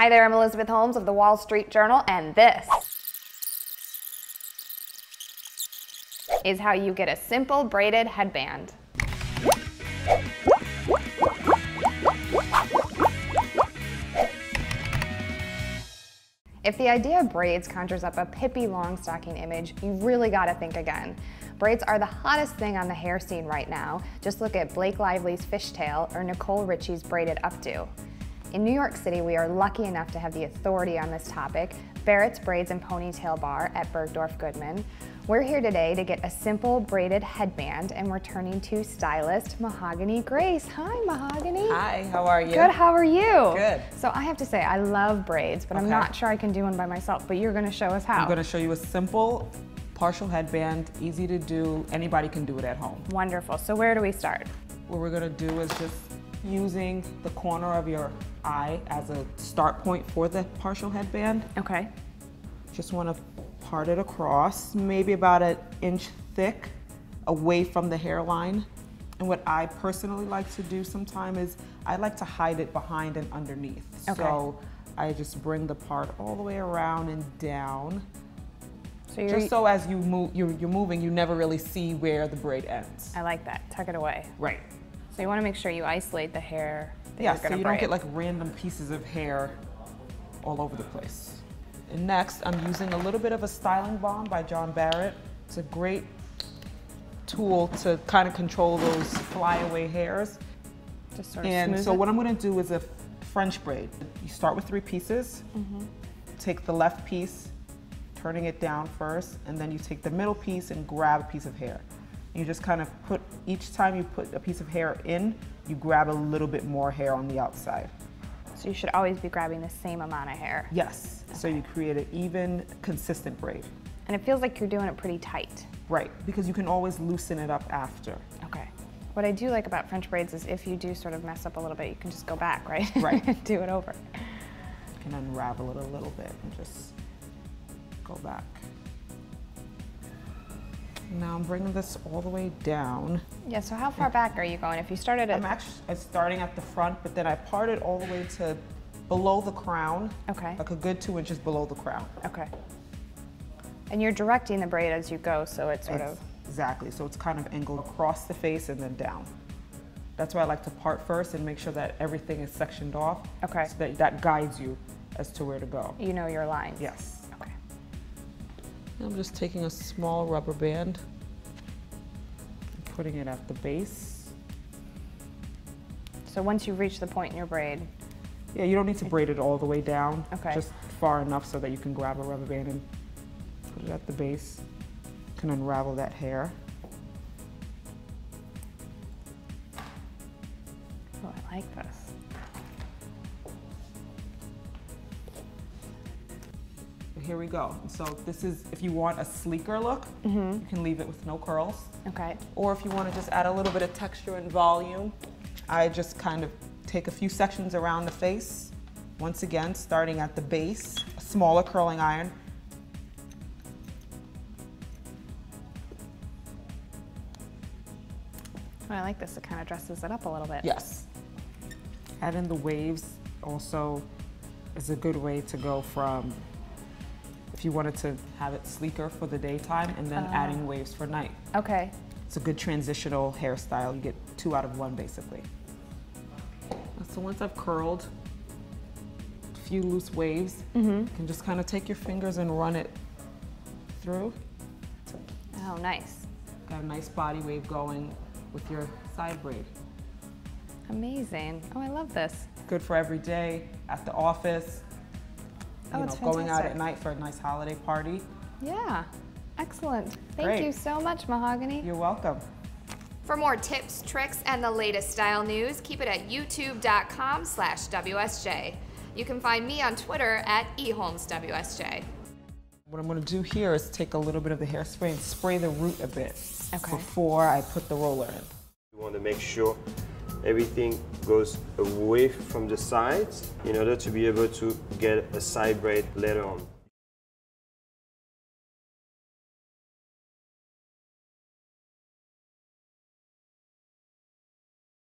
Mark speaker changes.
Speaker 1: Hi there, I'm Elizabeth Holmes of the Wall Street Journal, and this is how you get a simple braided headband. If the idea of braids conjures up a Pippi Longstocking image, you really gotta think again. Braids are the hottest thing on the hair scene right now. Just look at Blake Lively's fishtail or Nicole Richie's braided updo. In New York City, we are lucky enough to have the authority on this topic, Barrett's Braids and Ponytail Bar at Bergdorf Goodman. We're here today to get a simple braided headband, and we're turning to stylist Mahogany Grace. Hi, Mahogany.
Speaker 2: Hi, how are you?
Speaker 1: Good, how are you?
Speaker 2: Good.
Speaker 1: So I have to say, I love braids, but I'm not sure I can do one by myself, but you're gonna show us how.
Speaker 2: I'm gonna show you a simple partial headband, easy to do, anybody can do it at home.
Speaker 1: Wonderful, so where do we start?
Speaker 2: What we're gonna do is just using the corner of your eye as a start point for the partial headband.
Speaker 1: Okay.
Speaker 2: Just wanna part it across, maybe about an inch thick, away from the hairline. And what I personally like to do sometimes is I like to hide it behind and underneath.
Speaker 1: Okay.
Speaker 2: So I just bring the part all the way around and down.
Speaker 1: So
Speaker 2: just so as you move, you're moving, you never really see where the braid ends.
Speaker 1: I like that, tuck it away.
Speaker 2: Right.
Speaker 1: So you wanna make sure you isolate the hair that
Speaker 2: Yeah,
Speaker 1: you're gonna
Speaker 2: so you
Speaker 1: braid.
Speaker 2: don't get like random pieces of hair all over the place. And next, I'm using a little bit of a styling balm by Barrett. It's a great tool to kind of control those flyaway hairs.
Speaker 1: Just sort of
Speaker 2: And
Speaker 1: smooth
Speaker 2: so
Speaker 1: it.
Speaker 2: what I'm gonna do is a French braid. You start with 3 pieces, take the left piece, turning it down first, and then you take the middle piece and grab a piece of hair. You just kind of put, each time you put a piece of hair in, you grab a little bit more hair on the outside.
Speaker 1: So you should always be grabbing the same amount of hair.
Speaker 2: Yes, so you create an even, consistent braid.
Speaker 1: And it feels like you're doing it pretty tight.
Speaker 2: Right, because you can always loosen it up after.
Speaker 1: Okay. What I do like about French braids is if you do sort of mess up a little bit, you can just go back, right?
Speaker 2: Right.
Speaker 1: And do it over.
Speaker 2: You can unravel it a little bit and just go back. Now I'm bringing this all the way down.
Speaker 1: Yeah, so how far back are you going? If you started at...
Speaker 2: I'm actually starting at the front, but then I part it all the way to below the crown.
Speaker 1: Okay.
Speaker 2: Like a good 2 inches below the crown.
Speaker 1: Okay. And you're directing the braid as you go, so it's sort of...
Speaker 2: Exactly, so it's kind of angled across the face and then down. That's why I like to part first and make sure that everything is sectioned off.
Speaker 1: Okay.
Speaker 2: So that guides you as to where to go.
Speaker 1: You know your lines.
Speaker 2: Yes.
Speaker 1: Okay.
Speaker 2: I'm just taking a small rubber band and putting it at the base.
Speaker 1: So once you reach the point in your braid...
Speaker 2: Yeah, you don't need to braid it all the way down.
Speaker 1: Okay.
Speaker 2: Just far enough so that you can grab a rubber band and put it at the base. You can unravel that hair.
Speaker 1: Oh, I like this.
Speaker 2: Here we go. So this is, if you want a sleeker look, you can leave it with no curls.
Speaker 1: Okay.
Speaker 2: Or if you want to just add a little bit of texture and volume, I just kind of take a few sections around the face. Once again, starting at the base, a smaller curling iron.
Speaker 1: Oh, I like this. It kind of dresses it up a little bit.
Speaker 2: Yes. Add in the waves also is a good way to go from, if you wanted to have it sleeker for the daytime and then adding waves for night.
Speaker 1: Okay.
Speaker 2: It's a good transitional hairstyle. You get 2 out of 1 basically. So once I've curled a few loose waves, you can just kind of take your fingers and run it through.
Speaker 1: Oh, nice.
Speaker 2: Got a nice body wave going with your side braid.
Speaker 1: Amazing. Oh, I love this.
Speaker 2: Good for every day, at the office,
Speaker 1: It's
Speaker 2: going out
Speaker 1: fantastic.
Speaker 2: at night for a nice holiday party.
Speaker 1: Yeah. Excellent. Thank
Speaker 2: Great.
Speaker 1: you so much, Mahogany.
Speaker 2: You're welcome.
Speaker 3: For more tips, tricks, and the latest style news, keep it at youtube.com/WSJ. You can find me on Twitter at eholmeswsj.
Speaker 2: What I'm going to do here is take a little bit of the hairspray and spray the root a bit before I put the roller in.
Speaker 4: You want to make sure everything goes away from the sides in order to be able to get a side braid later on.